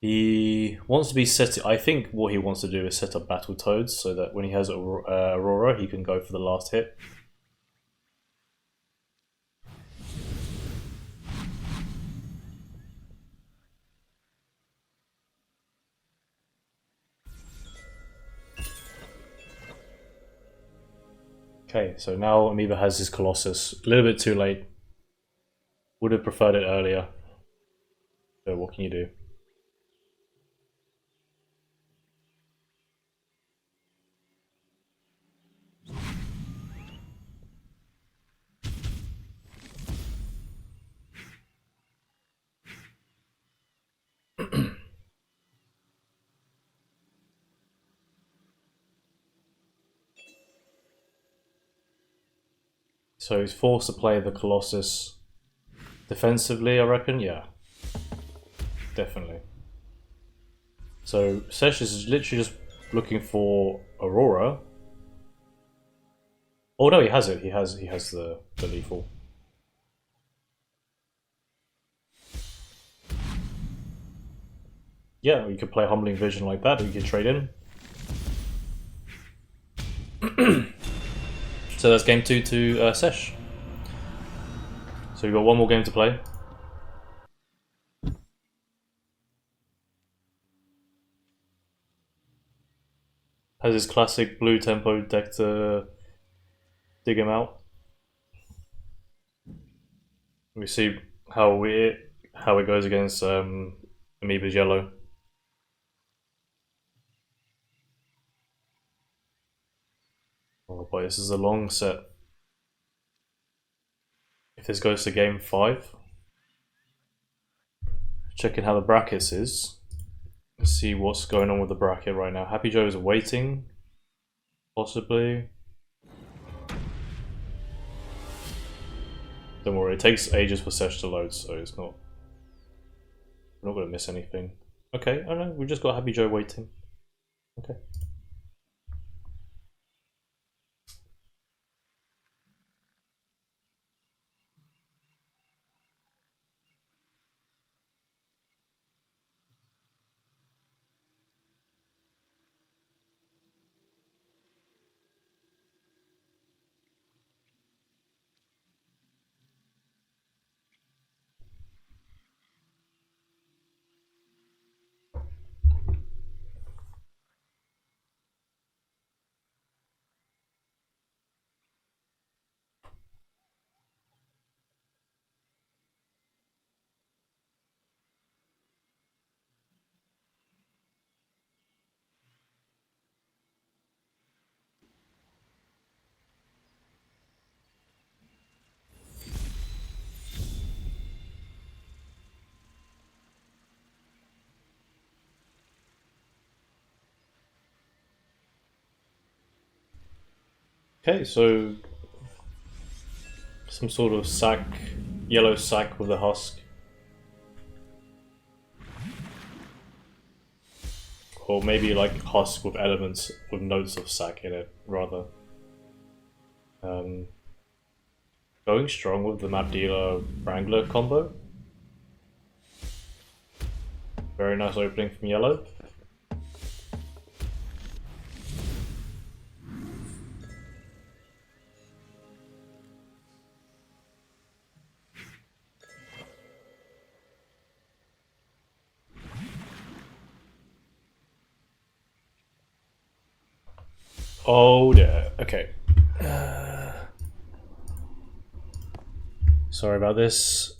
He wants to be set. I think what he wants to do is set up Battletoads so that when he has Aurora, he can go for the last hit. Okay, so now Amoeba has his Colossus. A little bit too late. Would have preferred it earlier. So what can you do? So he's forced to play the Colossus defensively, I reckon. Yeah, definitely. So Sesh is literally just looking for Aurora. Oh no, he has it. He has the lethal. Yeah, you could play Humbling Vision like that, or you could trade in. So that's game 2 to Sesh. So we've got one more game to play. Has his classic blue tempo deck to dig him out. We see how it goes against Amoeba's yellow. Oh boy, this is a long set. If this goes to game 5, checking how the brackets is. Let's see what's going on with the bracket right now. Happy Joe is waiting, possibly. Don't worry, it takes ages for Sesh to load, so it's not. We're not going to miss anything. Okay, oh no, we just got Happy Joe waiting. Okay. Okay, so some sort of sack, yellow sack with a husk. Or maybe like husk with elements, with notes of sack in it, rather. Going strong with the map dealer Wrangler combo. Very nice opening from yellow. Oh dear, okay. Sorry about this.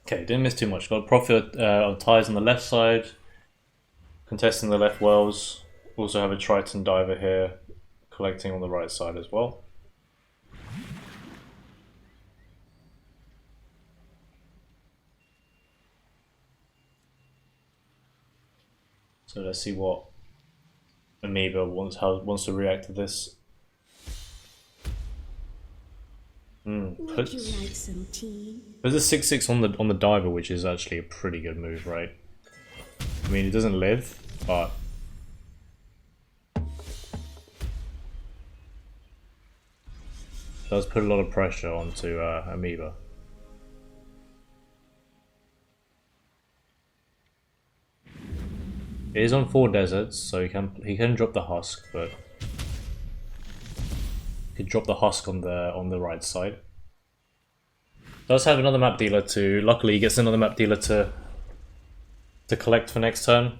Okay, didn't miss too much. Got profit on ties on the left side, contesting the left wells. Also have a Triton Diver here, collecting on the right side as well. So let's see what Amoeba wants to react to this. Would you like some tea? There's a 6/6 on the diver, which is actually a pretty good move, right? I mean, it doesn't live, but does put a lot of pressure onto Amoeba. It is on 4 deserts, so he can drop the husk, but he could drop the husk on the right side. Does have another map dealer too. Luckily, he gets another map dealer to collect for next turn,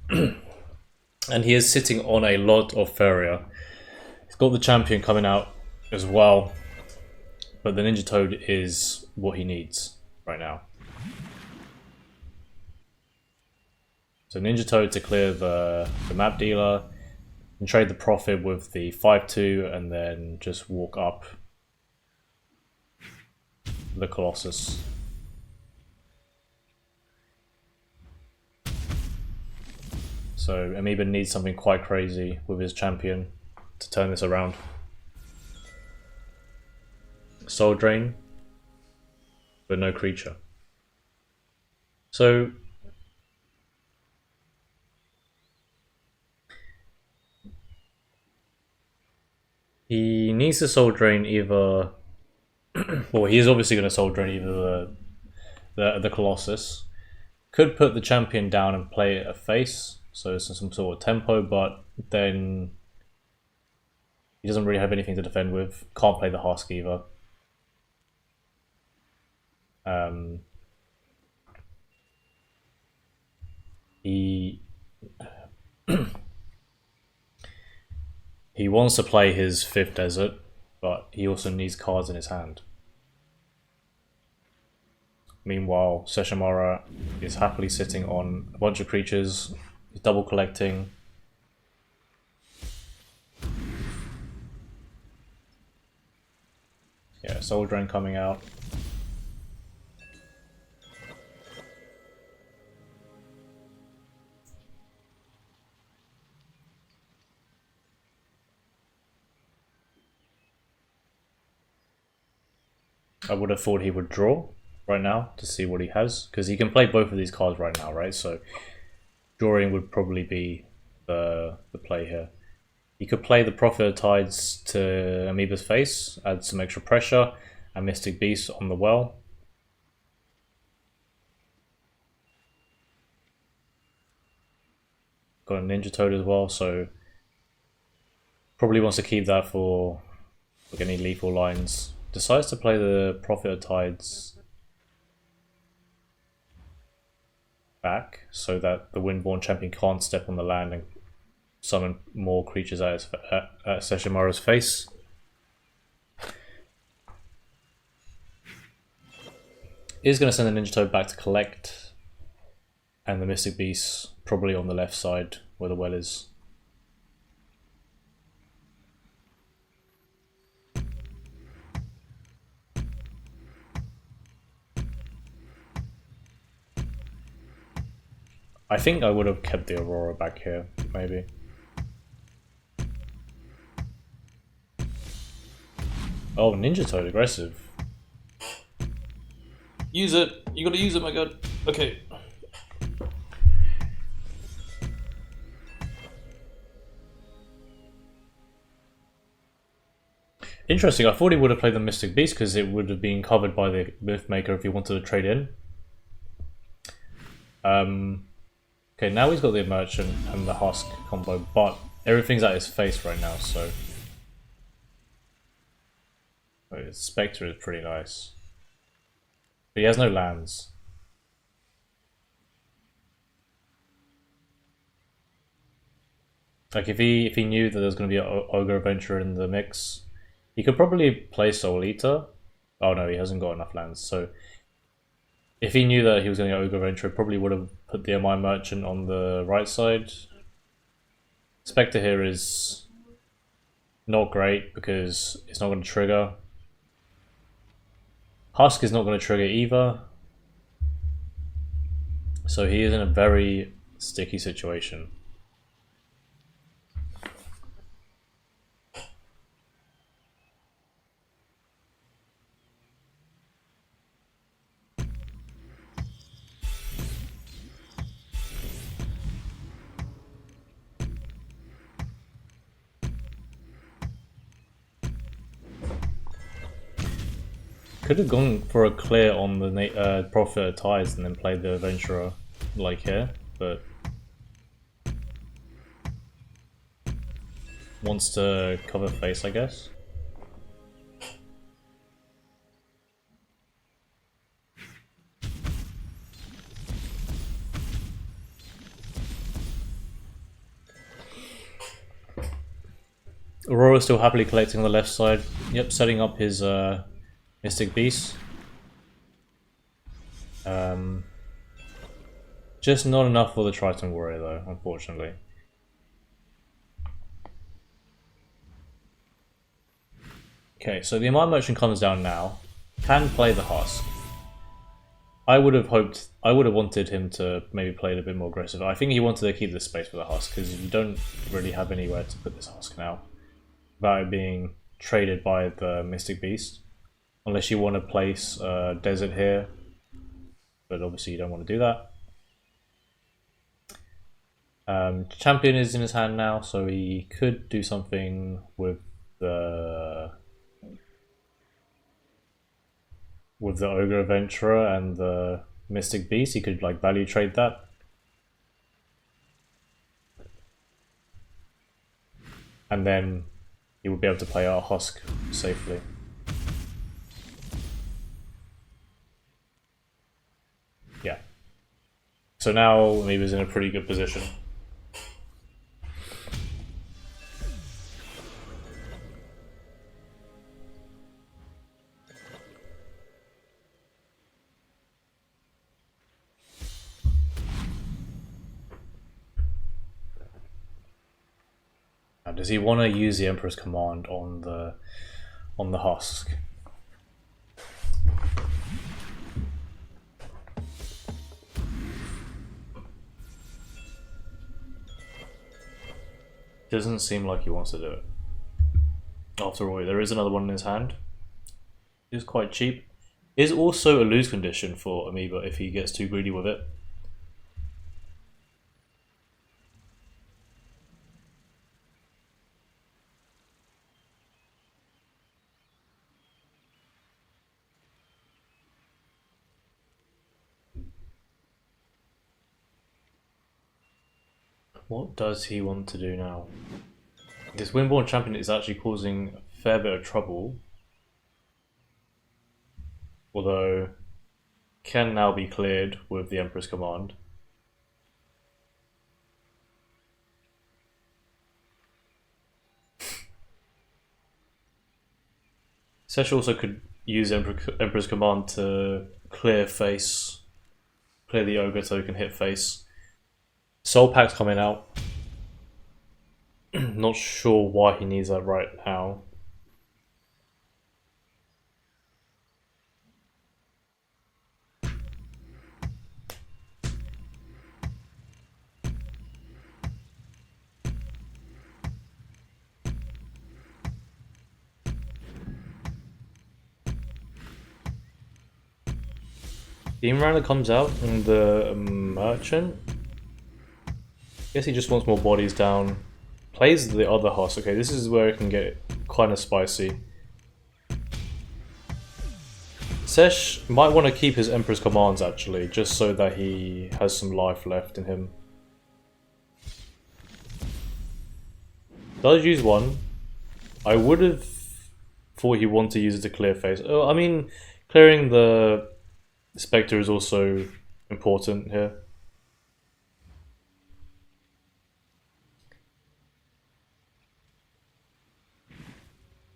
and he is sitting on a lot of Feria. He's got the champion coming out as well, but the Ninja Toad is what he needs right now. So Ninja Toad to clear the map dealer and trade the profit with the 5/2 and then just walk up the Colossus. So Amoeba needs something quite crazy with his champion to turn this around. Soul Drain, but no creature. So he needs to Soul Drain either. Well, he is obviously going to Soul Drain either the Colossus. Could put the champion down and play it a face, so it's some sort of tempo, but then he doesn't really have anything to defend with. Can't play the husk either. He he wants to play his 5th desert, but he also needs cards in his hand. Meanwhile, Seshoumara is happily sitting on a bunch of creatures. He's double collecting. Yeah, Soul Drain coming out. I would have thought he would draw right now to see what he has, because he can play both of these cards right now, right? So drawing would probably be the play here. He could play the Prophet of Tides to Amoeba's face, add some extra pressure, and Mystic Beast on the well. Got a Ninja Toad as well, so probably wants to keep that for like any lethal lines. Decides to play the Prophet of Tides back so that the Windborn champion can't step on the land and summon more creatures at Seshoumara's face. Is going to send the Ninja Toad back to collect, and the Mystic Beast probably on the left side where the well is. I think I would have kept the Aurora back here, maybe. Oh, Ninja Toad, aggressive. Use it! You gotta use it, my god. Okay. Interesting, I thought he would have played the Mystic Beast because it would have been covered by the Mythmaker if he wanted to trade in. Okay, now he's got the Merchant and the Husk combo, but everything's at his face right now, so... Wait, Spectre is pretty nice. But he has no lands. Like, if he knew that there's going to be an Ogre Adventurer in the mix, he could probably play Soul Eater. Oh no, he hasn't got enough lands, so... If he knew that he was going to get Ogre Adventurer, probably would have put the MI Merchant on the right side. Spectre here is not great because it's not going to trigger. Husk is not going to trigger either. So he is in a very sticky situation. Could have gone for a clear on the Prophet of Tides and then played the Adventurer like here, but wants to cover face, I guess. Aurora still happily collecting on the left side. Yep, setting up his Mystic Beast. Just not enough for the Triton Warrior though, unfortunately. Okay, so the Amaya Merchant comes down now. Can play the Husk. I would have wanted him to maybe play it a bit more aggressive. I think he wanted to keep the space for the Husk because you don't really have anywhere to put this Husk now without it being traded by the Mystic Beast. Unless you want to place Desert here, but obviously you don't want to do that. Champion is in his hand now, so he could do something with the Ogre Adventurer and the Mystic Beast. He could like value trade that. And then he would be able to play our Husk safely. Yeah. So now Amoeba's in a pretty good position. Now, does he want to use the Emperor's Command on the Husk? Doesn't seem like he wants to do it. After all, there is another one in his hand. It's quite cheap. Is also a lose condition for Amoeba if he gets too greedy with it. What does he want to do now? This Windborn Champion is actually causing a fair bit of trouble. Although, can now be cleared with the Emperor's Command. Sesh also could use Emperor's Command to clear face, clear the Ogre so he can hit face. Soul Pack's coming out. Not sure why he needs that right now. Beam Runner comes out and the Merchant. Guess he just wants more bodies down. Plays the other Husk. Okay, this is where it can get kind of spicy. Sesh might want to keep his Emperor's Commands actually, just so that he has some life left in him. Does use one. I would have thought he wanted to use it to clear face. Oh, I mean, clearing the Spectre is also important here.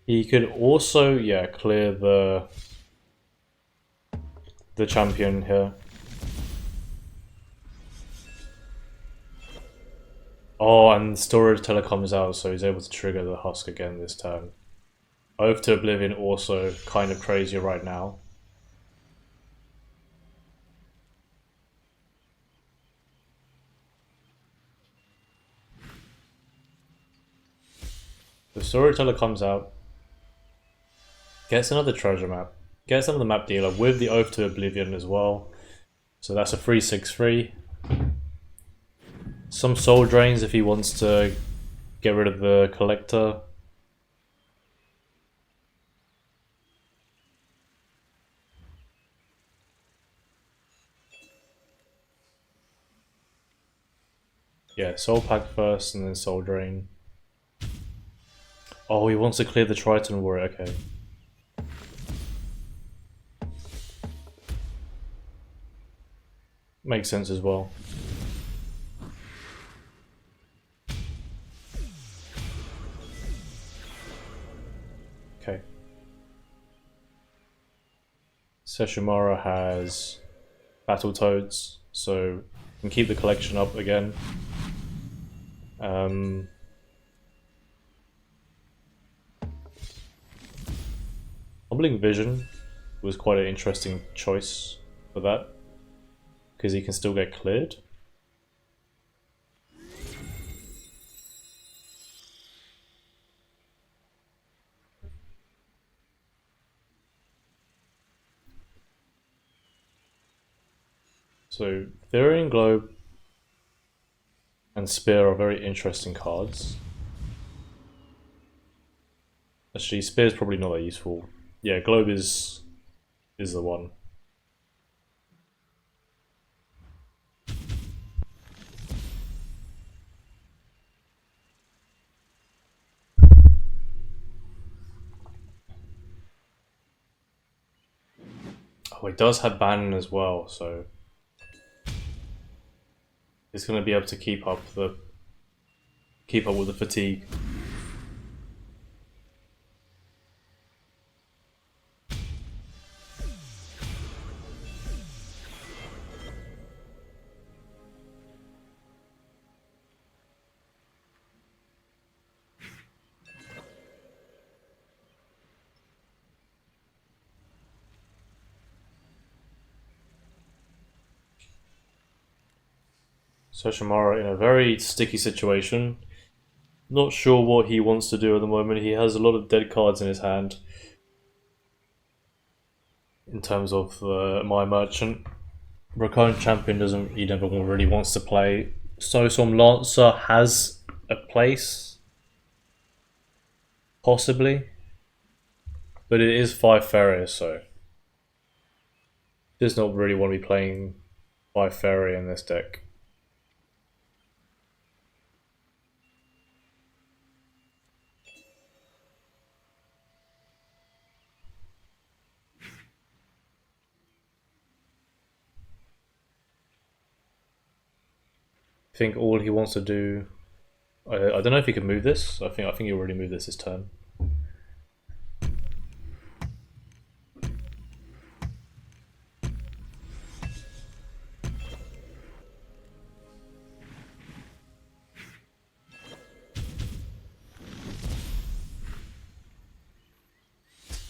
He could also, yeah, clear the champion here. Oh, and Storyteller comes out, so he's able to trigger the Husk again this turn. Oath to Oblivion also kind of crazy right now. The Storyteller comes out, gets another treasure map, gets another map dealer with the Oath to Oblivion as well. So that's a 3/6/3. Some soul drains if he wants to get rid of the collector. Yeah, soul pack first and then soul drain. Oh, he wants to clear the Triton Warrior, okay. Makes sense as well. Okay. Seshoumara has Battletoads, so we can keep the collection up again. Humbling Vision was quite an interesting choice for that, because he can still get cleared. So Therian Globe and Spear are very interesting cards. Actually, Spear's probably not that useful. Yeah, Globe is the one. Oh, it does have Bannon as well, so it's going to be able to keep up with the fatigue. Seshoumara in a very sticky situation. Not sure what he wants to do at the moment. He has a lot of dead cards in his hand. In terms of my merchant, Recurrent Champion doesn't. He never really wants to play. So some Lancer has a place, possibly, but it is 5 Farrier, so does not really want to be playing 5 Farrier in this deck. I think all he wants to do. I don't know if he can move this. I think he already moved this turn.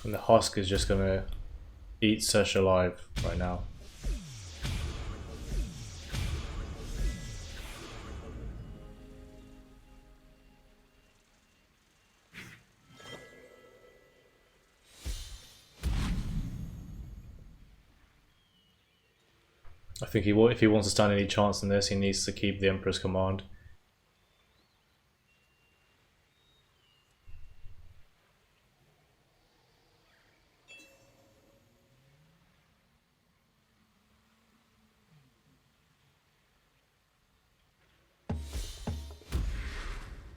And the Husk is just gonna eat Sesh alive right now. I think if he wants to stand any chance in this, he needs to keep the Emperor's Command.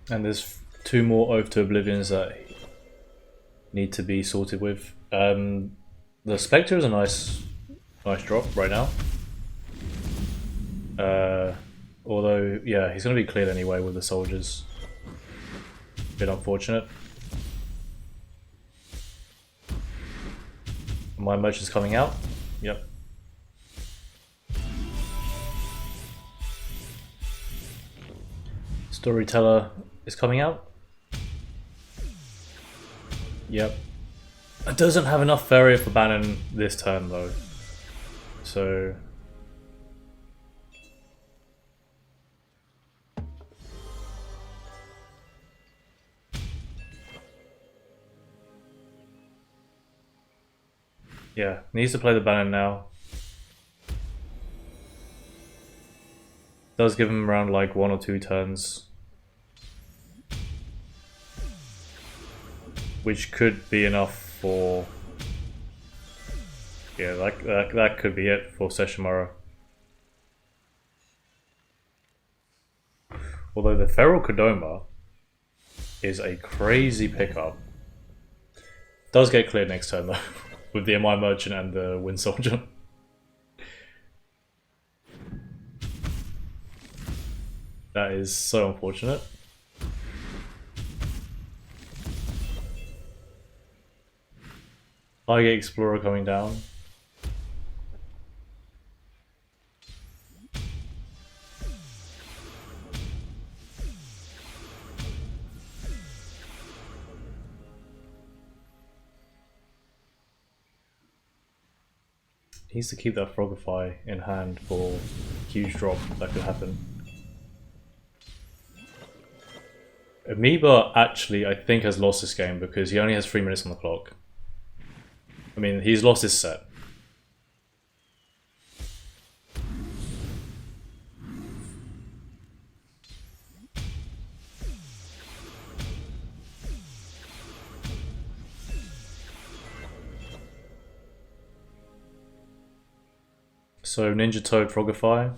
And there's 2 more Oath to Oblivions that need to be sorted with. The Spectre is a nice drop right now. Although, yeah, he's going to be cleared anyway with the soldiers. Bit unfortunate. My merchant's coming out. Yep. Storyteller is coming out. Yep. It doesn't have enough area for Bannon this turn though. So yeah, needs to play the Bannon now. Does give him around like 1 or 2 turns, which could be enough for, yeah, that could be it for Seshoumara. Although the Feral Kodoma is a crazy pickup. Does get cleared next turn though, with the MI Merchant and the Wind Soldier. That is so unfortunate. Highgate Explorer coming down. He needs to keep that Frogify in hand for a huge drop that could happen. Amoeba actually, I think, has lost this game because he only has 3 minutes on the clock. I mean, he's lost his set. So Ninja Toad Frogify.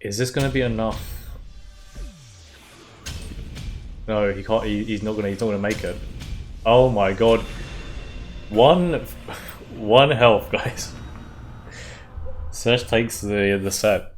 Is this going to be enough? No, he can't. He's not going to make it. Oh my god! One health, guys. Sesh takes the set.